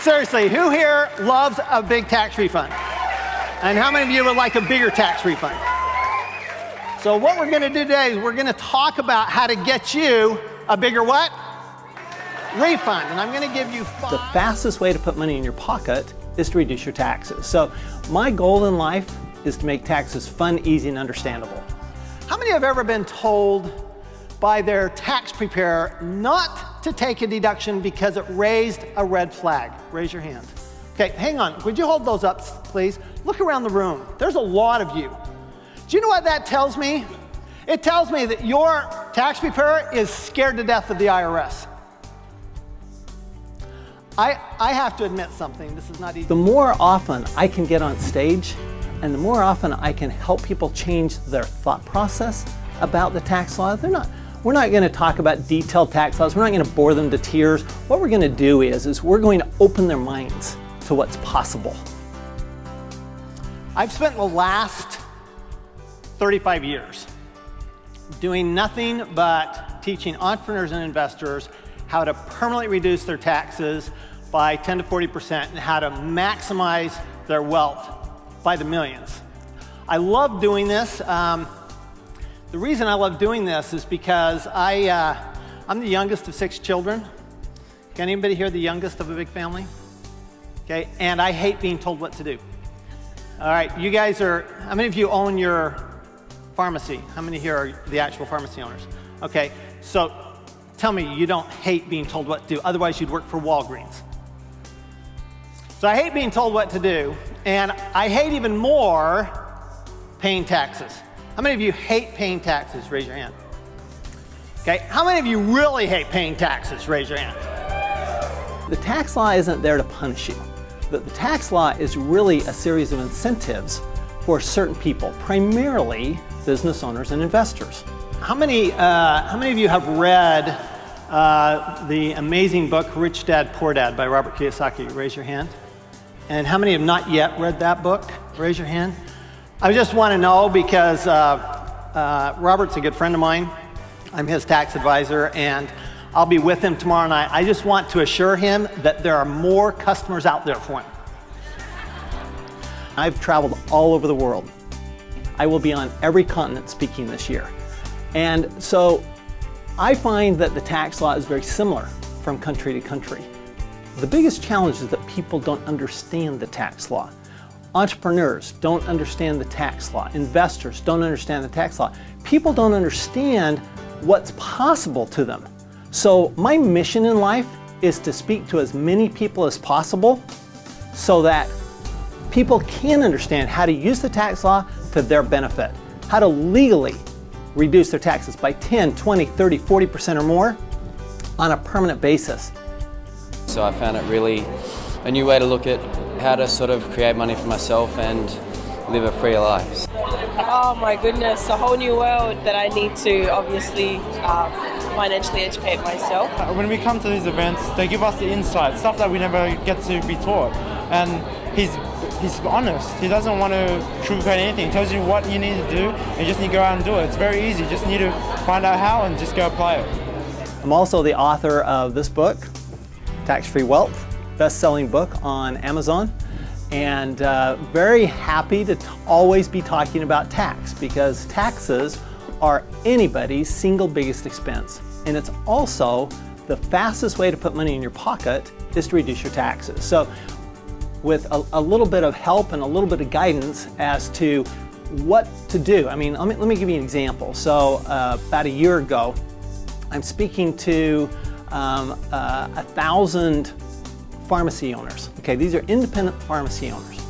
Seriously, who here loves a big tax refund? And how many of you would like a bigger tax refund? So what we're going to do today is we're going to talk about how to get you a bigger what? Refund. And I'm going to give you 5. The fastest way to put money in your pocket is to reduce your taxes. So my goal in life is to make taxes fun, easy, and understandable. How many have ever been told by their tax preparer not to take a deduction because it raised a red flag? Raise your hand. Okay, hang on. Would you hold those up, please? Look around the room. There's a lot of you. Do you know what that tells me? It tells me that your tax preparer is scared to death of the IRS. I have to admit something. This is not easy. The more often I can get on stage and the more often I can help people change their thought process about the tax law, we're not going to talk about detailed tax laws. We're not going to bore them to tears. What we're going to do is we're going to open their minds to what's possible. I've spent the last 35 years doing nothing but teaching entrepreneurs and investors how to permanently reduce their taxes by 10 to 40% and how to maximize their wealth by the millions. I love doing this. The reason I love doing this is because I'm the youngest of 6 children. Can anybody here the youngest of a big family? Okay, and I hate being told what to do. All right, you guys are, how many of you own your pharmacy? How many here are the actual pharmacy owners? Okay, so tell me you don't hate being told what to do, otherwise you'd work for Walgreens. So I hate being told what to do, and I hate even more paying taxes. How many of you hate paying taxes? Raise your hand. Okay, how many of you really hate paying taxes? Raise your hand. The tax law isn't there to punish you. The tax law is really a series of incentives for certain people, primarily business owners and investors. How many of you have read the amazing book Rich Dad, Poor Dad by Robert Kiyosaki? Raise your hand. And how many have not yet read that book? Raise your hand. I just want to know because Robert's a good friend of mine. I'm his tax advisor, and I'll be with him tomorrow night. I just want to assure him that there are more customers out there for him. I've traveled all over the world. I will be on every continent speaking this year. And so I find that the tax law is very similar from country to country. The biggest challenge is that people don't understand the tax law. Entrepreneurs don't understand the tax law. Investors don't understand the tax law. People don't understand what's possible to them. So my mission in life is to speak to as many people as possible so that people can understand how to use the tax law to their benefit, how to legally reduce their taxes by 10, 20, 30, 40% or more on a permanent basis. So I found it really a new way to look at how to sort of create money for myself and live a free life. Oh my goodness, a whole new world that I need to obviously financially educate myself. When we come to these events, they give us the insight, stuff that we never get to be taught. And he's honest. He doesn't want to sugarcoat anything. He tells you what you need to do, and you just need to go out and do it. It's very easy. You just need to find out how and just go apply it. I'm also the author of this book, Tax-Free Wealth, best-selling book on Amazon, and very happy to always be talking about tax because taxes are anybody's single biggest expense. And it's also the fastest way to put money in your pocket is to reduce your taxes. So with a little bit of help and a little bit of guidance as to what to do. I mean, let me give you an example. So about a year ago, I'm speaking to 1,000 pharmacy owners. Okay, these are independent pharmacy owners.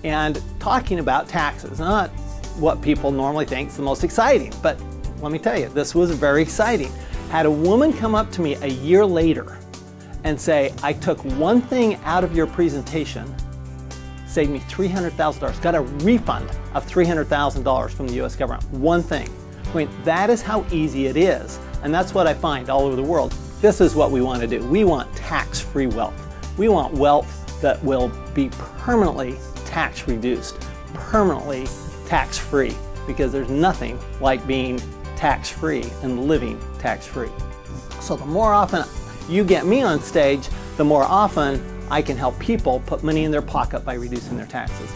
And talking about taxes, not what people normally think is the most exciting, but let me tell you, this was very exciting. Had a woman come up to me a year later and say, I took one thing out of your presentation, saved me $300,000, got a refund of $300,000 from the US government, one thing. I mean, that is how easy it is. And that's what I find all over the world. This is what we want to do. We want tax-free wealth. We want wealth that will be permanently tax reduced, permanently tax-free, because there's nothing like being tax-free and living tax-free. So the more often you get me on stage, the more often I can help people put money in their pocket by reducing their taxes.